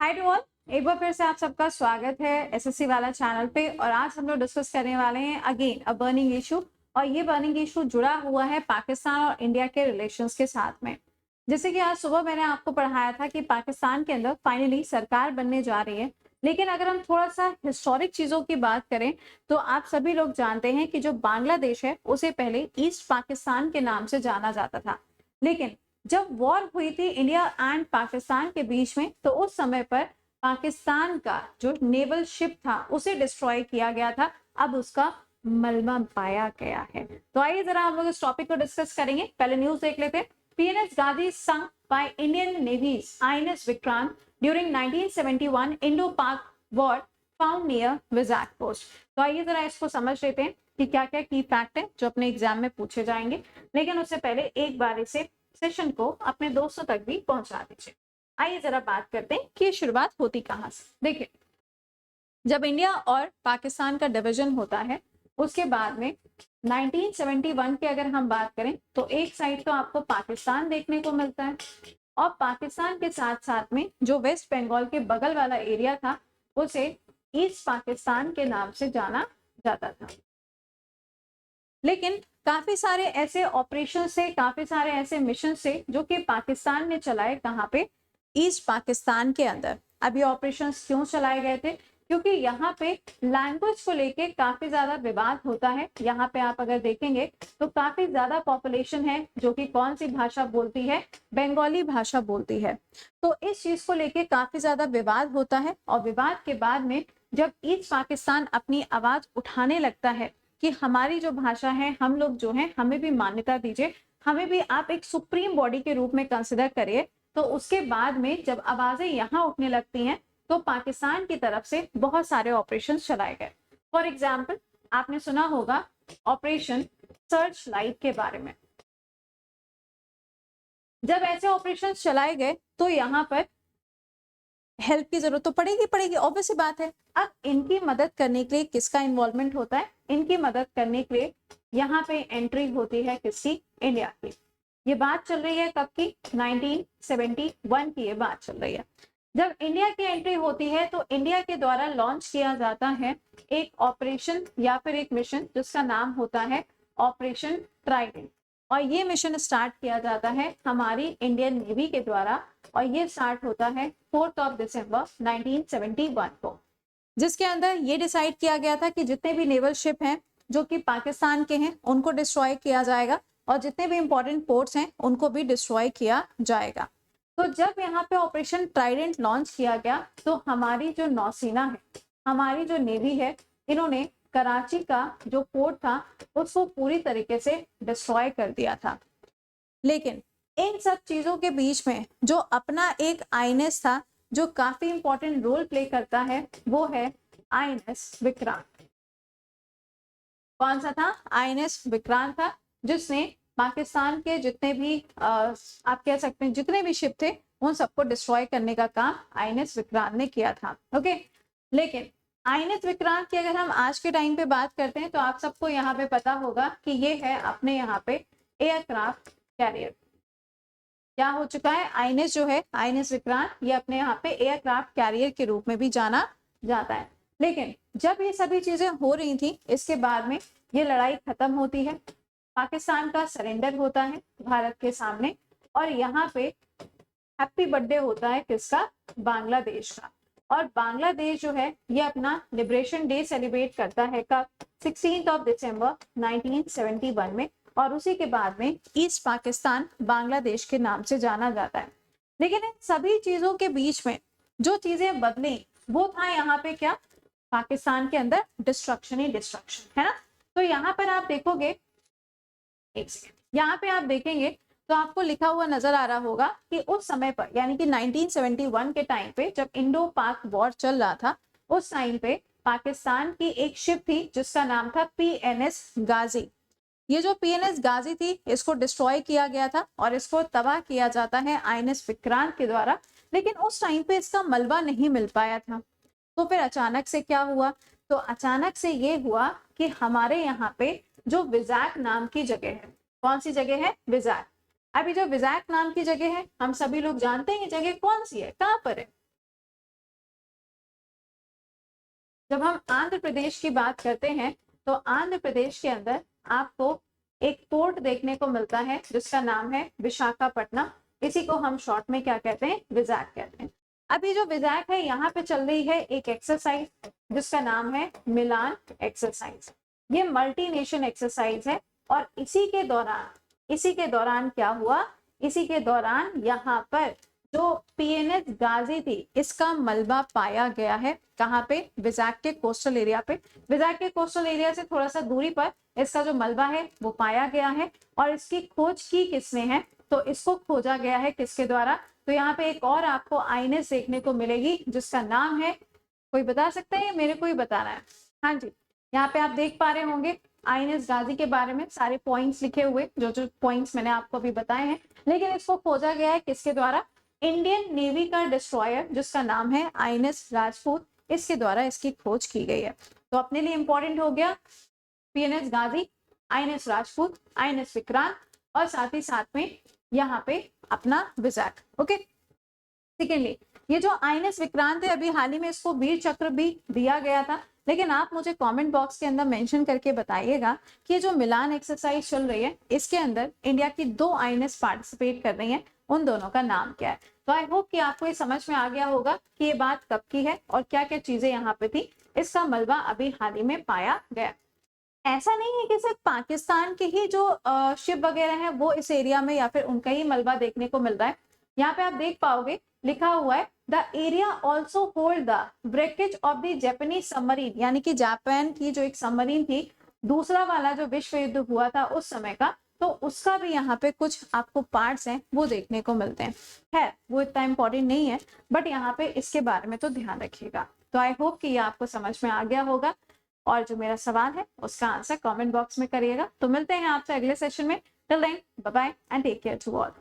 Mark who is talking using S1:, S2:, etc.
S1: Hi to all, एक बार फिर से आप सबका स्वागत है एसएससी वाला चैनल पे। और आज हम लोग डिस्कस करने वाले हैं अगेन अ बर्निंग इशू। और ये बर्निंग इशू जुड़ा हुआ है पाकिस्तान और इंडिया के रिलेशंस के साथ में। जैसे कि आज सुबह मैंने आपको पढ़ाया था कि पाकिस्तान के अंदर फाइनली सरकार बनने जा रही है। लेकिन अगर हम थोड़ा सा हिस्टोरिक चीजों की बात करें तो आप सभी लोग जानते हैं कि जो बांग्लादेश है उसे पहले ईस्ट पाकिस्तान के नाम से जाना जाता था। लेकिन जब वॉर हुई थी इंडिया एंड पाकिस्तान के बीच में, तो उस समय पर पाकिस्तान का जो नेवल शिप था उसे डिस्ट्रॉय किया गया था। अब उसका मलबा पाया गया है। तो आइए जरा हम लोग इस टॉपिक को डिस्कस करेंगे। पहले न्यूज देख लेते हैं। PNS Ghazi sunk by Indian navy's INS Vikrant during 1971 Indo Pak war found near Vizag coast. तो आइए जरा इसको समझ लेते हैं कि क्या क्या की फैक्ट है जो अपने एग्जाम में पूछे जाएंगे। लेकिन उससे पहले एक बार इसे सेशन को अपने दोस्तों तक भी पहुंचा दीजिए। आइए जरा बात करते हैं कि शुरुआत होती कहां से। देखिए, जब इंडिया और पाकिस्तान का डिवीजन होता है उसके बाद में 1971 की अगर हम बात करें तो एक साइड तो आपको पाकिस्तान देखने को मिलता है और पाकिस्तान के साथ साथ में जो वेस्ट बंगाल के बगल वाला एरिया था उसे ईस्ट पाकिस्तान के नाम से जाना जाता था। लेकिन काफी सारे ऐसे ऑपरेशन से, काफी सारे ऐसे मिशन से जो कि पाकिस्तान ने चलाए, कहाँ पे? ईस्ट पाकिस्तान के अंदर। अब ये ऑपरेशन क्यों चलाए गए थे? क्योंकि यहाँ पे लैंग्वेज को लेके काफी ज्यादा विवाद होता है। यहाँ पे आप अगर देखेंगे तो काफी ज्यादा पॉपुलेशन है जो कि कौन सी भाषा बोलती है? बंगाली भाषा बोलती है। तो इस चीज को लेके काफी ज्यादा विवाद होता है और विवाद के बाद में जब ईस्ट पाकिस्तान अपनी आवाज उठाने लगता है कि हमारी जो भाषा है, हम लोग जो हैं, हमें भी मान्यता दीजिए, हमें भी आप एक सुप्रीम बॉडी के रूप में कंसिडर करिए। तो उसके बाद में जब आवाजें यहाँ उठने लगती हैं तो पाकिस्तान की तरफ से बहुत सारे ऑपरेशन चलाए गए। फॉर एग्जाम्पल, आपने सुना होगा ऑपरेशन सर्च लाइट के बारे में। जब ऐसे ऑपरेशन चलाए गए तो यहाँ पर हेल्प की जरूरत तो पड़ेगी, ऑब्वियस सी बात है। अब इनकी मदद करने के लिए किसका इन्वॉल्वमेंट होता है? इनकी मदद करने के लिए यहाँ पे एंट्री होती है किसकी? इंडिया की। ये बात चल रही है कब की? 1971 की ये बात चल रही है। जब इंडिया की एंट्री होती है तो इंडिया के द्वारा लॉन्च किया जाता है एक ऑपरेशन या फिर एक मिशन जिसका नाम होता है ऑपरेशन ट्राइडेंट। और ये मिशन स्टार्ट किया जाता है हमारी इंडियन नेवी के द्वारा और ये स्टार्ट होता है 4 दिसंबर 1971 को, जिसके अंदर ये डिसाइड किया गया था कि जितने भी नेवल शिप हैं जो कि पाकिस्तान के हैं उनको डिस्ट्रॉय किया जाएगा और जितने भी इंपॉर्टेंट पोर्ट्स हैं उनको भी डिस्ट्रॉय किया जाएगा। तो जब यहाँ पे ऑपरेशन ट्राइडेंट लॉन्च किया गया तो हमारी जो नौसेना है, हमारी जो नेवी है, इन्होंने कराची का जो पोर्ट था उसको पूरी तरीके से डिस्ट्रॉय कर दिया था। लेकिन इन सब चीजों के बीच में जो अपना एक आईएनएस था जो काफी इंपॉर्टेंट रोल प्ले करता है वो है आईएनएस विक्रांत। कौन सा था? आईएनएस विक्रांत था, जिसने पाकिस्तान के जितने भी आप कह सकते हैं जितने भी शिप थे उन सबको डिस्ट्रॉय करने का काम आईएनएस विक्रांत ने किया था। ओके, लेकिन आईएनएस विक्रांत की अगर हम आज के टाइम पे बात करते हैं तो आप सबको यहाँ पे पता होगा कि ये है अपने यहाँ पे एयरक्राफ्ट कैरियर। क्या हो चुका है? आईएनएस जो है, आईएनएस विक्रांत, ये अपने यहाँ पे एयरक्राफ्ट कैरियर के रूप में भी जाना जाता है। लेकिन जब ये सभी चीजें हो रही थी इसके बाद में ये लड़ाई खत्म होती है, पाकिस्तान का सरेंडर होता है भारत के सामने और यहाँ पे हैप्पी बर्थडे होता है किसका? बांग्लादेश का। और बांग्लादेश जो है ये अपना लिबरेशन डे सेलिब्रेट करता है कब? 16 दिसंबर 1971 में। और उसी के बाद में ईस्ट पाकिस्तान बांग्लादेश के नाम से जाना जाता है। लेकिन इन सभी चीजों के बीच में जो चीजें बदली वो था यहाँ पे क्या? पाकिस्तान के अंदर डिस्ट्रक्शन ही डिस्ट्रक्शन है ना। तो यहाँ पर आप देखोगे, एक सेकेंड, यहाँ पे आप देखेंगे तो आपको लिखा हुआ नजर आ रहा होगा कि उस समय पर यानी कि 1971 के टाइम पे जब इंडो पाक वॉर चल रहा था उस टाइम पे पाकिस्तान की एक शिप थी जिसका नाम था पीएनएस गाजी। ये जो पीएनएस गाजी थी इसको डिस्ट्रॉय किया गया था और इसको तबाह किया जाता है आईएनएस विक्रांत के द्वारा। लेकिन उस टाइम पे इसका मलबा नहीं मिल पाया था। तो फिर अचानक से क्या हुआ? तो अचानक से ये हुआ कि हमारे यहाँ पे जो विजाक नाम की जगह है, कौन सी जगह है? विजाक। अभी जो विजाक नाम की जगह है हम सभी लोग जानते हैं ये जगह कौन सी है, कहाँ पर है? जब हम आंध्र प्रदेश की बात करते हैं तो आंध्र प्रदेश के अंदर आपको एक पोर्ट देखने को मिलता है जिसका नाम है विशाखापट्टनम। इसी को हम शॉर्ट में क्या कहते हैं, विजैक कहते हैं। अभी जो विजैक है यहाँ पे चल रही है एक एक्सरसाइज जिसका नाम है मिलान एक्सरसाइज। ये मल्टी नेशन एक्सरसाइज है और इसी के दौरान क्या हुआ, इसी के दौरान यहाँ पर जो पीएनएस गाजी थी इसका मलबा पाया गया है। कहाँ पे, विजैक के कोस्टल एरिया पे। विजैक के कोस्टल एरिया से थोड़ा सा दूरी पर इसका जो मलबा है वो पाया गया है। और इसकी खोज की किसने है, तो इसको खोजा गया है किसके द्वारा, तो यहाँ पे एक और आपको आईएनएस देखने को मिलेगी जिसका नाम है, कोई बता सकता है या मेरे को ही बताना है? हाँ जी, यहाँ पे आप देख पा रहे होंगे आईएनएस गाजी के बारे में सारे पॉइंट्स लिखे हुए, जो जो पॉइंट्स मैंने आपको अभी बताए हैं। लेकिन इसको खोजा गया है किसके द्वारा, इंडियन नेवी का डिस्ट्रॉयर जिसका नाम है आईएनएस राजपूत, इसके द्वारा इसकी खोज की गई है। तो अपने लिए इंपॉर्टेंट हो गया पीएनएस गाजी, आईएनएस राजपूत, आईएनएस विक्रांत और साथ ही साथ में यहाँ पे अपना विजैक। ओके, सेकेंडली ये जो आईएनएस विक्रांत है अभी हाल ही में इसको वीर चक्र भी दिया गया था। लेकिन आप मुझे कमेंट बॉक्स के अंदर मेंशन करके बताइएगा कि जो मिलान एक्सरसाइज चल रही है इसके अंदर इंडिया की 2 आईएनएस पार्टिसिपेट कर रही हैं, उन दोनों का नाम क्या है। तो आई होप कि आपको ये समझ में आ गया होगा कि ये बात कब की है और क्या क्या चीजें यहाँ पे थी। इसका मलबा अभी हाल ही में पाया गया। ऐसा नहीं है कि सिर्फ पाकिस्तान के ही जो शिप वगैरह हैं वो इस एरिया में या फिर उनका ही मलबा देखने को मिल रहा है। यहाँ पे आप देख पाओगे लिखा हुआ है the area also hold the breakage of the Japanese submarine, यानी कि जापान की जो एक सबमरीन थी, दूसरा वाला जो विश्व युद्ध हुआ था उस समय का, तो उसका भी यहाँ पे कुछ आपको पार्ट्स हैं वो देखने को मिलते हैं। है वो इतना इंपॉर्टेंट नहीं है, बट यहाँ पे इसके बारे में तो ध्यान रखिएगा। तो आई होप कि ये आपको समझ में आ गया होगा और जो मेरा सवाल है उसका आंसर कमेंट बॉक्स में करिएगा। तो मिलते हैं आपसे अगले सेशन में। Till then bye bye and take care to all.